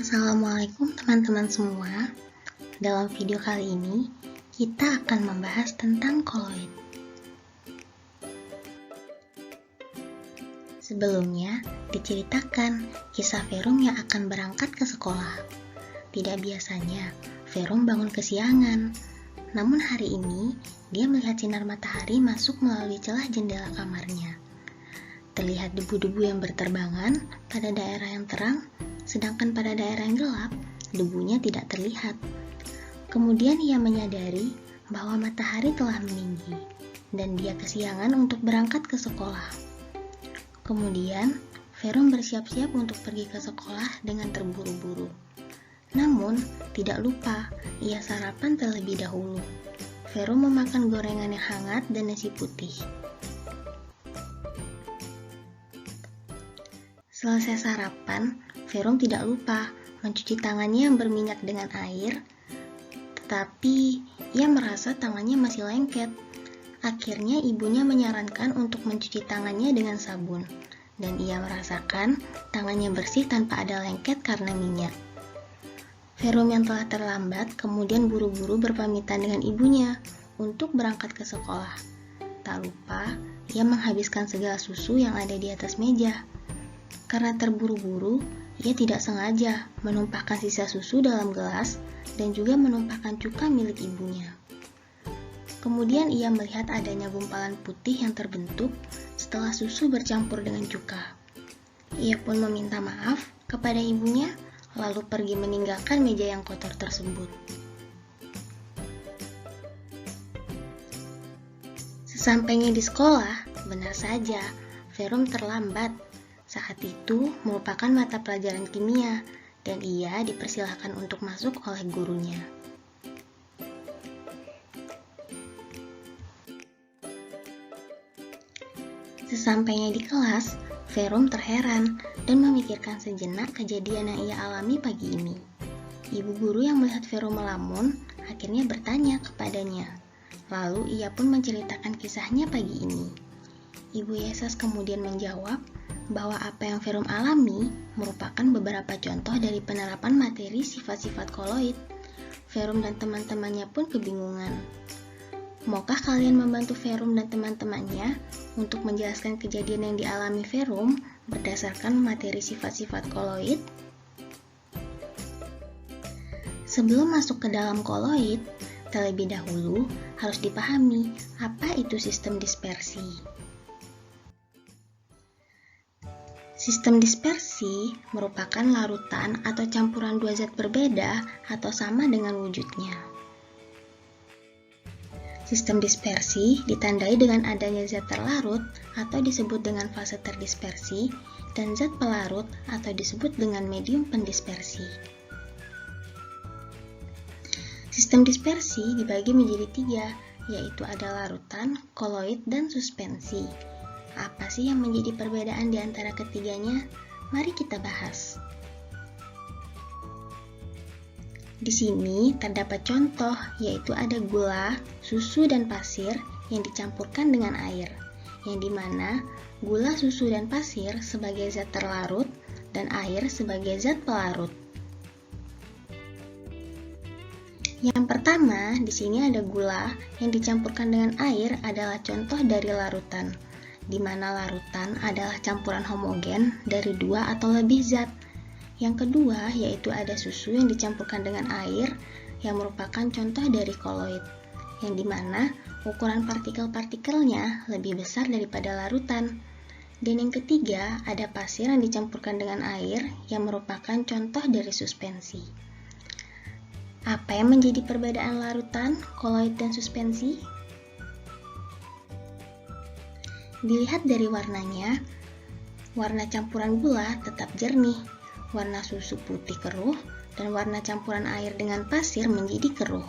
Assalamualaikum teman-teman semua. Dalam video kali ini, kita akan membahas tentang koloid. Sebelumnya, diceritakan kisah Verum yang akan berangkat ke sekolah. Tidak biasanya, Verum bangun kesiangan. Namun hari ini, dia melihat sinar matahari masuk melalui celah jendela kamarnya. Terlihat debu-debu yang berterbangan pada daerah yang terang, sedangkan pada daerah yang gelap, debunya tidak terlihat. Kemudian ia menyadari bahwa matahari telah meninggi, dan dia kesiangan untuk berangkat ke sekolah. Kemudian, Verum bersiap-siap untuk pergi ke sekolah dengan terburu-buru. Namun, tidak lupa, ia sarapan terlebih dahulu. Verum memakan gorengan yang hangat dan nasi putih. Selesai sarapan, Verum tidak lupa mencuci tangannya yang berminyak dengan air, tetapi ia merasa tangannya masih lengket. Akhirnya ibunya menyarankan untuk mencuci tangannya dengan sabun, dan ia merasakan tangannya bersih tanpa ada lengket karena minyak. Verum yang telah terlambat kemudian buru-buru berpamitan dengan ibunya untuk berangkat ke sekolah. Tak lupa, ia menghabiskan segala susu yang ada di atas meja. Karena terburu-buru, ia tidak sengaja menumpahkan sisa susu dalam gelas dan juga menumpahkan cuka milik ibunya. Kemudian ia melihat adanya gumpalan putih yang terbentuk setelah susu bercampur dengan cuka. Ia pun meminta maaf kepada ibunya, lalu pergi meninggalkan meja yang kotor tersebut. Sesampainya di sekolah, benar saja, Verum terlambat. Saat itu merupakan mata pelajaran kimia, dan ia dipersilahkan untuk masuk oleh gurunya. Sesampainya di kelas, Verum terheran dan memikirkan sejenak kejadian yang ia alami pagi ini. Ibu guru yang melihat Verum melamun akhirnya bertanya kepadanya. Lalu ia pun menceritakan kisahnya pagi ini. Ibu Yesus kemudian menjawab bahwa apa yang Verum alami merupakan beberapa contoh dari penerapan materi sifat-sifat koloid. Verum dan teman-temannya pun kebingungan. Maukah kalian membantu Verum dan teman-temannya untuk menjelaskan kejadian yang dialami Verum berdasarkan materi sifat-sifat koloid? Sebelum masuk ke dalam koloid, terlebih dahulu harus dipahami apa itu sistem dispersi. Sistem dispersi merupakan larutan atau campuran dua zat berbeda atau sama dengan wujudnya. Sistem dispersi ditandai dengan adanya zat terlarut atau disebut dengan fase terdispersi dan zat pelarut atau disebut dengan medium pendispersi. Sistem dispersi dibagi menjadi tiga, yaitu ada larutan, koloid, dan suspensi. Apa sih yang menjadi perbedaan di antara ketiganya? Mari kita bahas. Di sini terdapat contoh, yaitu ada gula, susu, dan pasir yang dicampurkan dengan air, yang dimana gula, susu, dan pasir sebagai zat terlarut dan air sebagai zat pelarut. Yang pertama, di sini ada gula yang dicampurkan dengan air adalah contoh dari larutan, di mana larutan adalah campuran homogen dari dua atau lebih zat. Yang kedua yaitu ada susu yang dicampurkan dengan air yang merupakan contoh dari koloid, yang dimana ukuran partikel-partikelnya lebih besar daripada larutan. Dan yang ketiga ada pasir yang dicampurkan dengan air yang merupakan contoh dari suspensi. Apa yang menjadi perbedaan larutan, koloid, dan suspensi? Dilihat dari warnanya, warna campuran gula tetap jernih, warna susu putih keruh, dan warna campuran air dengan pasir menjadi keruh.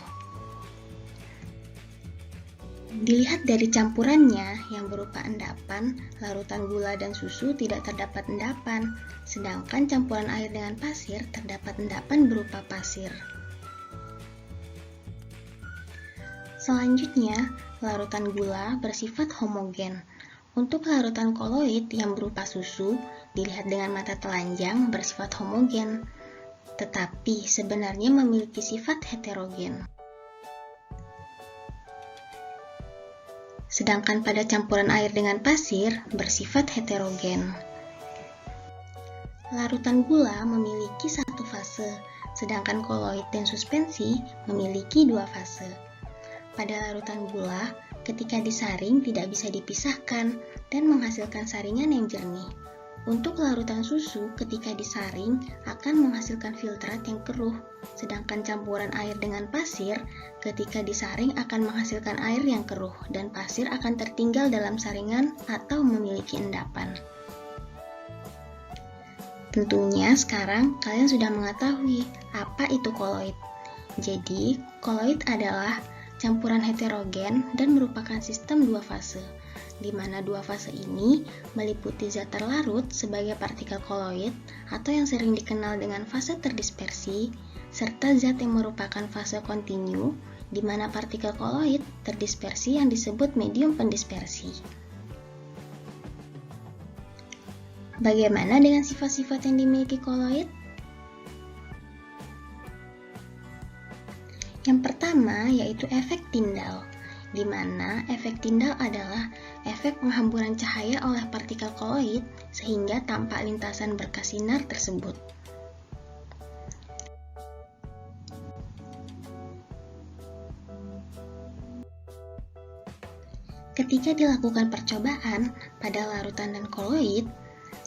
Dilihat dari campurannya yang berupa endapan, larutan gula dan susu tidak terdapat endapan, sedangkan campuran air dengan pasir terdapat endapan berupa pasir. Selanjutnya, larutan gula bersifat homogen. Untuk larutan koloid yang berupa susu, dilihat dengan mata telanjang bersifat homogen. tetapi sebenarnya memiliki sifat heterogen. Sedangkan pada campuran air dengan pasir bersifat heterogen. Larutan gula memiliki satu fase, sedangkan koloid dan suspensi memiliki dua fase. Pada larutan gula, ketika disaring tidak bisa dipisahkan dan menghasilkan saringan yang jernih. Untuk larutan susu, ketika disaring akan menghasilkan filtrat yang keruh, sedangkan campuran air dengan pasir, ketika disaring akan menghasilkan air yang keruh dan pasir akan tertinggal dalam saringan atau memiliki endapan. Tentunya sekarang kalian sudah mengetahui apa itu koloid. Jadi, koloid adalah campuran heterogen dan merupakan sistem dua fase, di mana dua fase ini meliputi zat terlarut sebagai partikel koloid atau yang sering dikenal dengan fase terdispersi, serta zat yang merupakan fase kontinu, di mana partikel koloid terdispersi yang disebut medium pendispersi. Bagaimana dengan sifat-sifat yang dimiliki koloid? Yang pertama yaitu efek Tyndall, di mana efek Tyndall adalah efek penghamburan cahaya oleh partikel koloid sehingga tampak lintasan berkas sinar tersebut. Ketika dilakukan percobaan pada larutan dan koloid,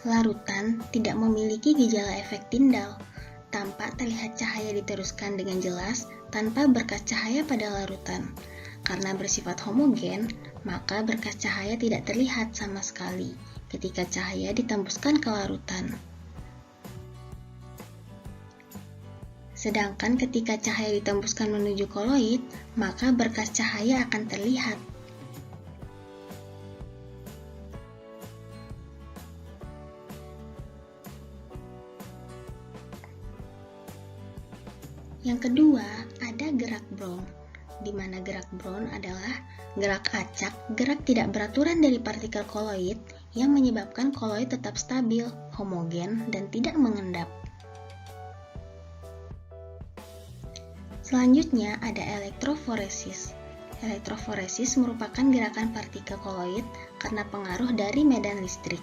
larutan tidak memiliki gejala efek Tyndall, tampak terlihat cahaya diteruskan dengan jelas tanpa berkas cahaya pada larutan. Karena bersifat homogen, maka berkas cahaya tidak terlihat sama sekali ketika cahaya ditembuskan ke larutan. Sedangkan ketika cahaya ditembuskan menuju koloid, maka berkas cahaya akan terlihat. Yang kedua, ada gerak Brown, di mana gerak Brown adalah gerak acak, gerak tidak beraturan dari partikel koloid yang menyebabkan koloid tetap stabil, homogen, dan tidak mengendap. Selanjutnya ada elektroforesis. Elektroforesis merupakan gerakan partikel koloid karena pengaruh dari medan listrik.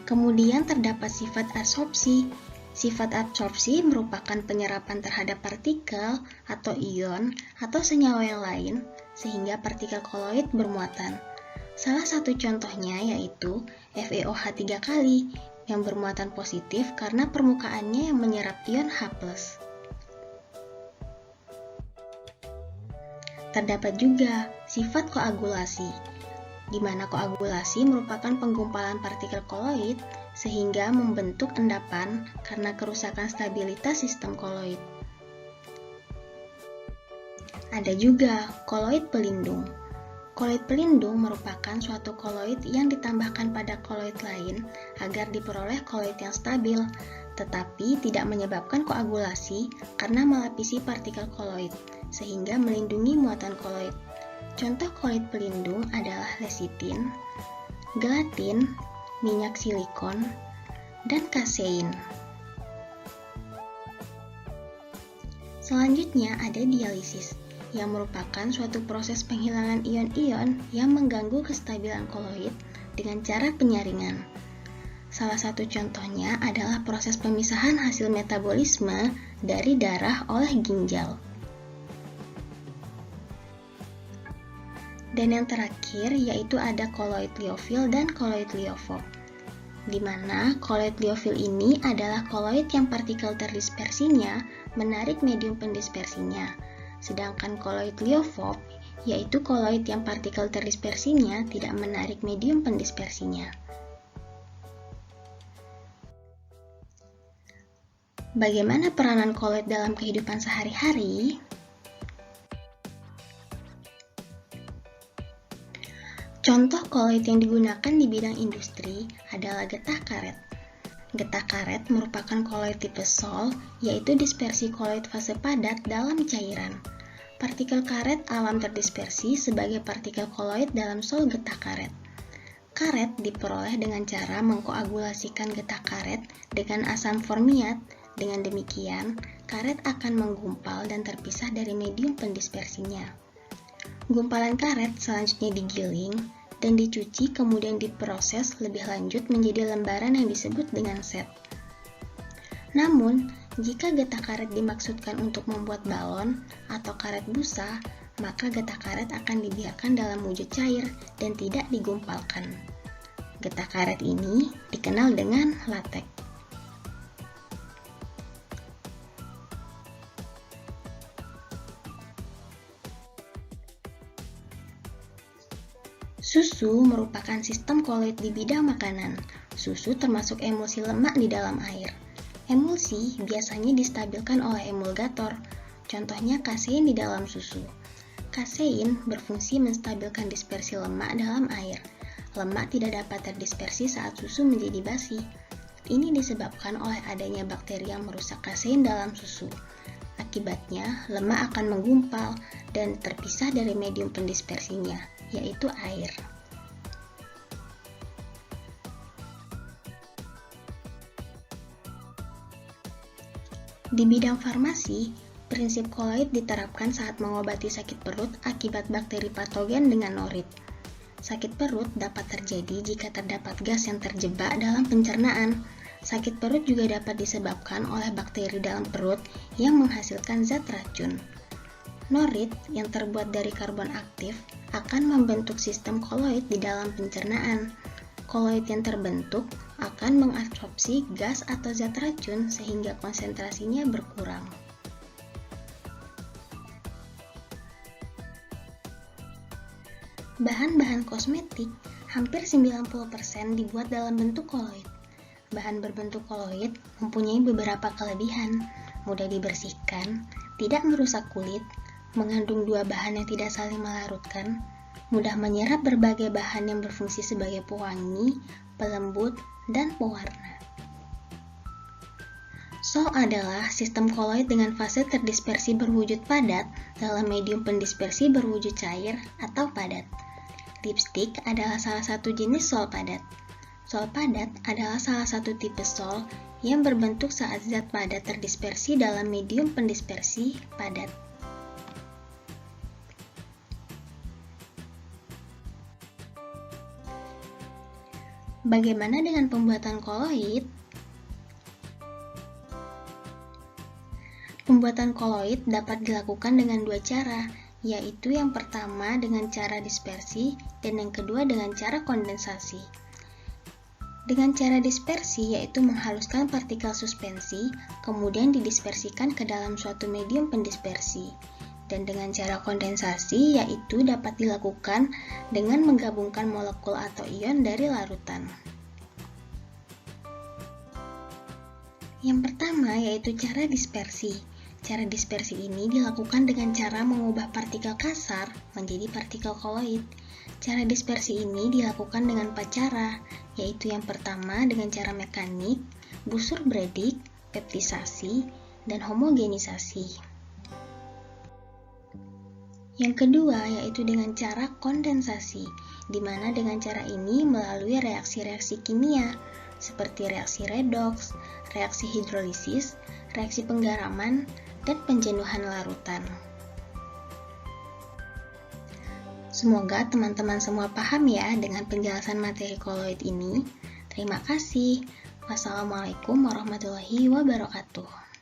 Kemudian terdapat sifat absorpsi. Sifat absorpsi merupakan penyerapan terhadap partikel atau ion atau senyawa yang lain sehingga partikel koloid bermuatan. Salah satu contohnya yaitu FeOH 3 kali yang bermuatan positif karena permukaannya yang menyerap ion H+. Terdapat juga sifat koagulasi, di mana koagulasi merupakan penggumpalan partikel koloid sehingga membentuk endapan karena kerusakan stabilitas sistem koloid. Ada juga koloid pelindung. Koloid pelindung merupakan suatu koloid yang ditambahkan pada koloid lain agar diperoleh koloid yang stabil, tetapi tidak menyebabkan koagulasi karena melapisi partikel koloid, sehingga melindungi muatan koloid. Contoh koloid pelindung adalah lecitin, gelatin, minyak silikon, dan kasein. Selanjutnya ada dialisis, yang merupakan suatu proses penghilangan ion-ion yang mengganggu kestabilan koloid dengan cara penyaringan. Salah satu contohnya adalah proses pemisahan hasil metabolisme dari darah oleh ginjal. Dan yang terakhir yaitu ada koloid liofil dan koloid liofob, di mana koloid liofil ini adalah koloid yang partikel terdispersinya menarik medium pendispersinya, sedangkan koloid liofob yaitu koloid yang partikel terdispersinya tidak menarik medium pendispersinya. Bagaimana peranan koloid dalam kehidupan sehari-hari? Contoh koloid yang digunakan di bidang industri adalah getah karet. Getah karet merupakan koloid tipe Sol, yaitu dispersi koloid fase padat dalam cairan. Partikel karet alam terdispersi sebagai partikel koloid dalam sol getah karet. Karet diperoleh dengan cara mengkoagulasikan getah karet dengan asam formiat. Dengan demikian, karet akan menggumpal dan terpisah dari medium pendispersinya. Gumpalan karet selanjutnya digiling dan dicuci, kemudian diproses lebih lanjut menjadi lembaran yang disebut dengan set. Namun, jika getah karet dimaksudkan untuk membuat balon atau karet busa, maka getah karet akan dibiarkan dalam wujud cair dan tidak digumpalkan. Getah karet ini dikenal dengan latek. Susu merupakan sistem koloid di bidang makanan. Susu termasuk emulsi lemak di dalam air. Emulsi biasanya distabilkan oleh emulgator, contohnya kasein di dalam susu. Kasein berfungsi menstabilkan dispersi lemak dalam air. Lemak tidak dapat terdispersi saat susu menjadi basi. Ini disebabkan oleh adanya bakteri yang merusak kasein dalam susu. Akibatnya, lemak akan menggumpal dan terpisah dari medium pendispersinya, yaitu air. Di bidang farmasi, prinsip koloid diterapkan saat mengobati sakit perut akibat bakteri patogen dengan norit. Sakit perut dapat terjadi jika terdapat gas yang terjebak dalam pencernaan. Sakit perut juga dapat disebabkan oleh bakteri dalam perut yang menghasilkan zat racun. Norit yang terbuat dari karbon aktif akan membentuk sistem koloid di dalam pencernaan. Koloid yang terbentuk akan mengabsorpsi gas atau zat racun sehingga konsentrasinya berkurang. Bahan-bahan kosmetik hampir 90% dibuat dalam bentuk koloid. Bahan berbentuk koloid mempunyai beberapa kelebihan: mudah dibersihkan, tidak merusak kulit, mengandung dua bahan yang tidak saling melarutkan, mudah menyerap berbagai bahan yang berfungsi sebagai pewangi, pelembut, dan pewarna. Sol adalah sistem koloid dengan fase terdispersi berwujud padat dalam medium pendispersi berwujud cair atau padat. Lipstik adalah salah satu jenis sol padat. Sol padat adalah salah satu tipe sol yang berbentuk saat zat padat terdispersi dalam medium pendispersi padat. Bagaimana dengan pembuatan koloid? Pembuatan koloid dapat dilakukan dengan dua cara, yaitu yang pertama dengan cara dispersi dan yang kedua dengan cara kondensasi. Dengan cara dispersi yaitu menghaluskan partikel suspensi, kemudian didispersikan ke dalam suatu medium pendispersi. Dan dengan cara kondensasi yaitu dapat dilakukan dengan menggabungkan molekul atau ion dari larutan. Yang pertama yaitu cara dispersi. Cara dispersi ini dilakukan dengan cara mengubah partikel kasar menjadi partikel koloid. Cara dispersi ini dilakukan dengan 4 cara, yaitu yang pertama dengan cara mekanik, Bussur-Bredig, peptisasi, dan homogenisasi. Yang kedua yaitu dengan cara kondensasi, di mana dengan cara ini melalui reaksi-reaksi kimia, seperti reaksi redoks, reaksi hidrolisis, reaksi penggaraman, dan penjenuhan larutan. Semoga teman-teman semua paham ya dengan penjelasan materi koloid ini. Terima kasih. Wassalamualaikum warahmatullahi wabarakatuh.